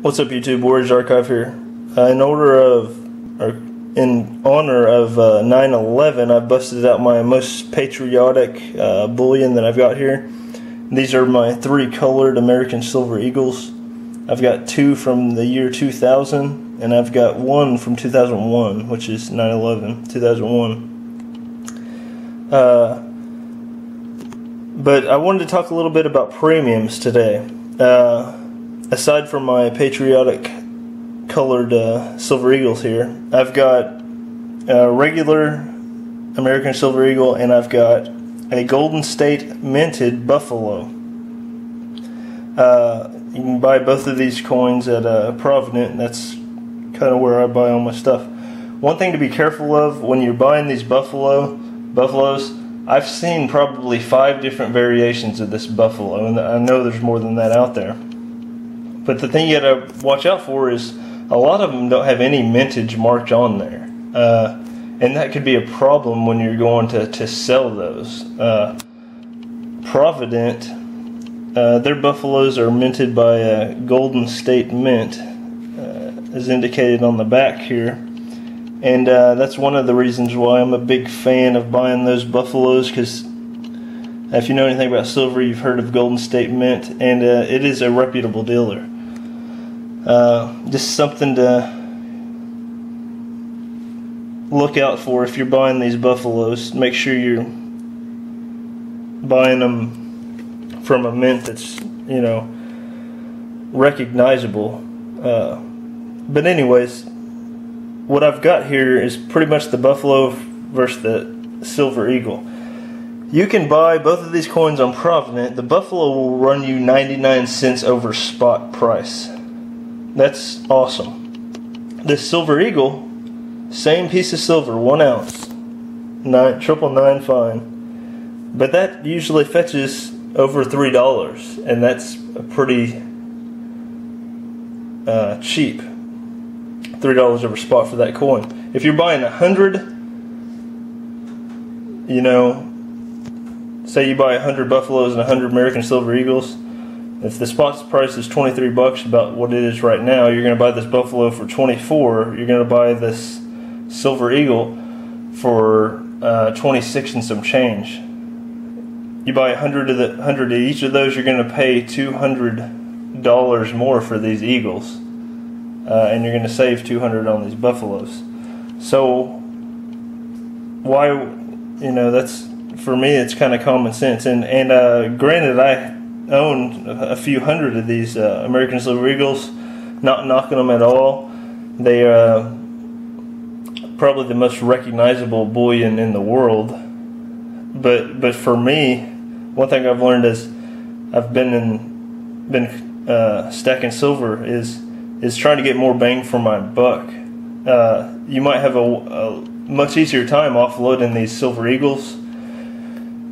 What's up, YouTube? Warriors Archive here. In honor of 9/11, I busted out my most patriotic bullion that I've got here. These are my 3 colored American Silver Eagles. I've got 2 from the year 2000, and I've got 1 from 2001, which is 9/11, 2001. But I wanted to talk a little bit about premiums today. Aside from my patriotic colored Silver Eagles here, I've got a regular American Silver Eagle, and I've got a Golden State minted Buffalo. You can buy both of these coins at Provident. That's kind of where I buy all my stuff. One thing to be careful of when you're buying these buffaloes, I've seen probably 5 different variations of this buffalo, and I know there's more than that out there. But the thing you gotta watch out for is a lot of them don't have any mintage marked on there, and that could be a problem when you're going to sell those. Provident, their buffaloes are minted by a Golden State Mint, as indicated on the back here, and that's one of the reasons why I'm a big fan of buying those buffaloes, because if you know anything about silver, you've heard of Golden State Mint, and it is a reputable dealer. Just something to look out for if you're buying these buffaloes. Make sure you're buying them from a mint that's, you know, recognizable. But anyways, what I've got here is pretty much the Buffalo versus the Silver Eagle. You can buy both of these coins on Provident. The Buffalo will run you 99 cents over spot price. That's awesome. This Silver Eagle, same piece of silver, 1 ounce, 999 fine, but that usually fetches over $3, and that's pretty cheap. $3 over spot for that coin. If you're buying 100, you know, say you buy 100 Buffaloes and 100 American Silver Eagles. If the spot price is $23, about what it is right now, you're going to buy this Buffalo for $24. You're going to buy this Silver Eagle for $26 and some change. You buy 100 of each of those, you're going to pay $200 more for these Eagles, and you're going to save $200 on these Buffaloes. So why, you know, that's, for me, it's kind of common sense. And granted, I own a few hundred of these American Silver Eagles, not knocking them at all. They are probably the most recognizable bullion in the world. But for me, one thing I've learned is I've been stacking silver is trying to get more bang for my buck. You might have a much easier time offloading these Silver Eagles,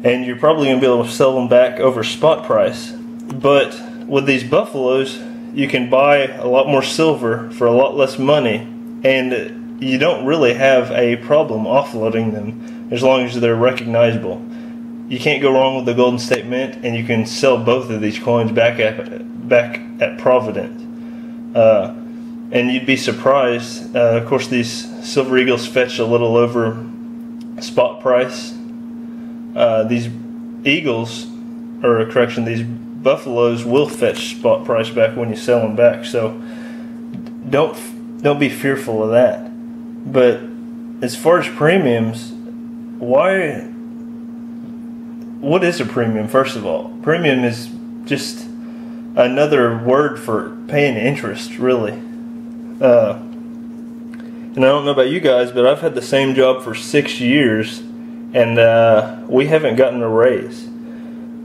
and you're probably going to be able to sell them back over spot price. But with these Buffaloes, you can buy a lot more silver for a lot less money, and you don't really have a problem offloading them as long as they're recognizable. You can't go wrong with the Golden State Mint, and you can sell both of these coins back at Provident. And you'd be surprised. Of course, these Silver Eagles fetch a little over spot price. These Eagles, or correction, these Buffaloes will fetch spot price back when you sell them back. So don't be fearful of that. But as far as premiums, what is a premium? First of all, premium is just another word for paying interest, really. And I don't know about you guys, but I've had the same job for 6 years, and we haven't gotten a raise.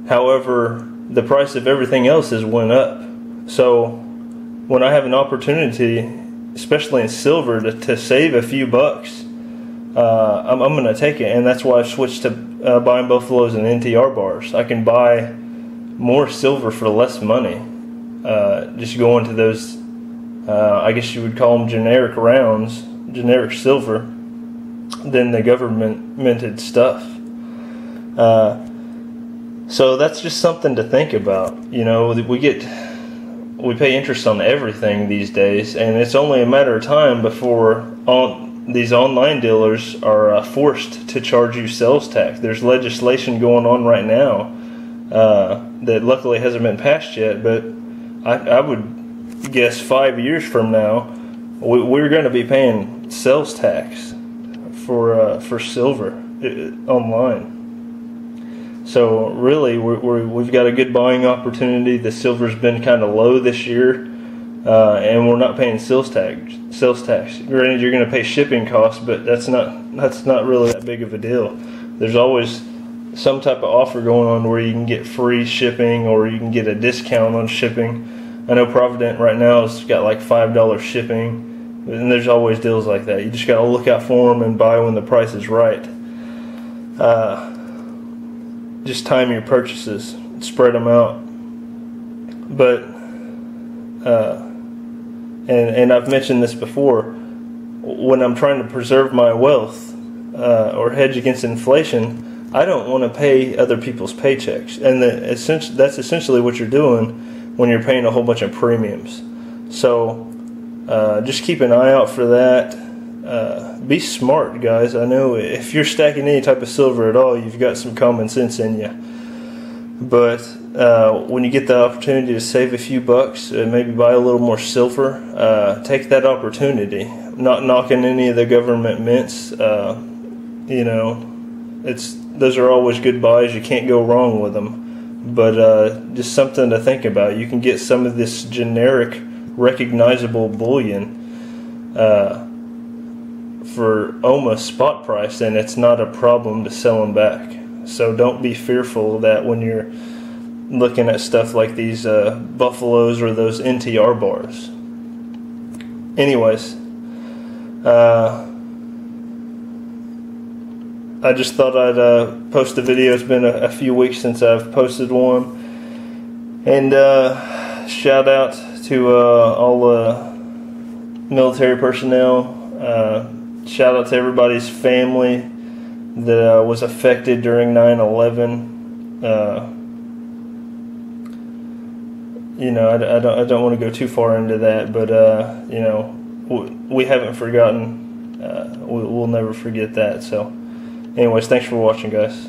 However, the price of everything else has went up. So when I have an opportunity, especially in silver, to save a few bucks, I'm going to take it. And that's why I've switched to buying Buffaloes and NTR bars. I can buy more silver for less money. Just going to those, I guess you would call them generic rounds, generic silver, than the government minted stuff. So that's just something to think about. You know, we get we pay interest on everything these days, and it's only a matter of time before these online dealers are forced to charge you sales tax. There's legislation going on right now that luckily hasn't been passed yet, but I would guess 5 years from now we're going to be paying sales tax for silver online. So really, we've got a good buying opportunity. The silver's been kind of low this year, and we're not paying sales tax. Granted, you're going to pay shipping costs, but that's not really that big of a deal. There's always some type of offer going on where you can get free shipping or you can get a discount on shipping. I know Provident right now has got like $5 shipping, and there's always deals like that. You just got to look out for them and buy when the price is right. Just time your purchases, spread them out. But and I've mentioned this before, when I'm trying to preserve my wealth or hedge against inflation, I don't want to pay other people's paychecks, and that's essentially what you're doing when you're paying a whole bunch of premiums. So just keep an eye out for that. Be smart, guys. I know if you're stacking any type of silver at all, you've got some common sense in you. But when you get the opportunity to save a few bucks, maybe buy a little more silver, take that opportunity. I'm not knocking any of the government mints. Those are always good buys. You can't go wrong with them. But just something to think about. You can get some of this generic, recognizable bullion for almost spot price, and it's not a problem to sell them back. So don't be fearful that when you're looking at stuff like these buffaloes or those NTR bars. Anyways, I just thought I'd post a video. It's been a few weeks since I've posted one, and shout out to all military personnel. Shout out to everybody's family that was affected during 9/11. I don't want to go too far into that, but we haven't forgotten. We'll never forget that. So, anyways, thanks for watching, guys.